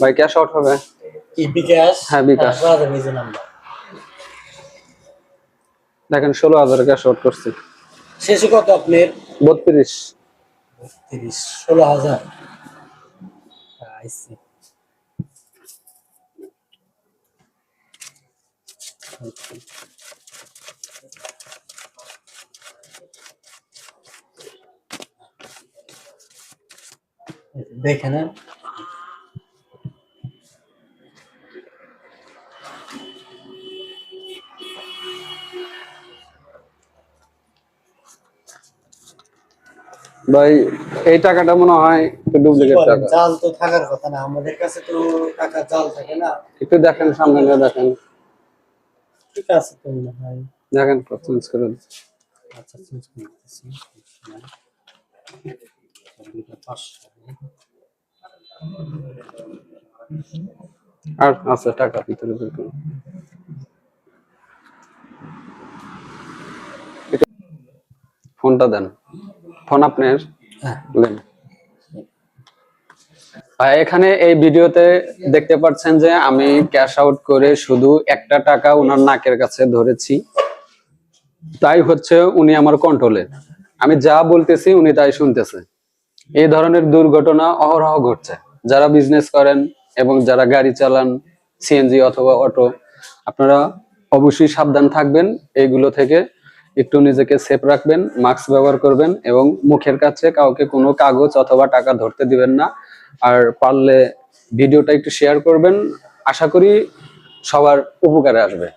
ভাই cash out হবে? কি বিকাশ? হ্যাঁ বিকাশ। নিজে নাম্বার দেখেন 16,000 ক্যাশ আউট করছি। শেষে কত আপনার? 32। 30 16,000। আইসি দেখে না। ভাই এই টাকাটা মনে হয় ডুপ্লিকেট টাকা। জাল তো থাকার কথা না, আমাদের কাছে তো টাকা জাল থাকে না। একটু দেখেন, সামনে নিয়ে দেখেন। ঠিক আছে তো মনে হয়। দেখেন চেঞ্জ করে। আচ্ছা চেঞ্জ করে দিতেছি। 500 আর আছে টাকা ভিতরে ভিতরে। ফোনটা দেন। ফোন আপনার? হ্যাঁ দেন। এখানে এই ভিডিওতে দেখতে পাচ্ছেন যে আমি ক্যাশ আউট করে শুধু একটা টাকা ওনার নাকের কাছে ধরেছি, তাই হচ্ছে উনি আমার কন্ট্রোলে। আমি যা বলতেছি উনি তাই শুনতেছে। এই ধরনের দুর্ঘটনা অহরহ ঘটছে। যারা বিজনেস করেন এবং যারা গাড়ি চালান, সিএনজি অথবা অটো, আপনারা অবশ্যই সাবধান থাকবেন। এইগুলো থেকে একটু নিজেকে সেফ রাখবেন, মাস্ক ব্যবহার করবেন এবং মুখের কাছে কাউকে কোনো কাগজ অথবা টাকা ধরতে দিবেন না। আর পারলে ভিডিওটা একটু শেয়ার করবেন, আশা করি সবার উপকারে আসবে।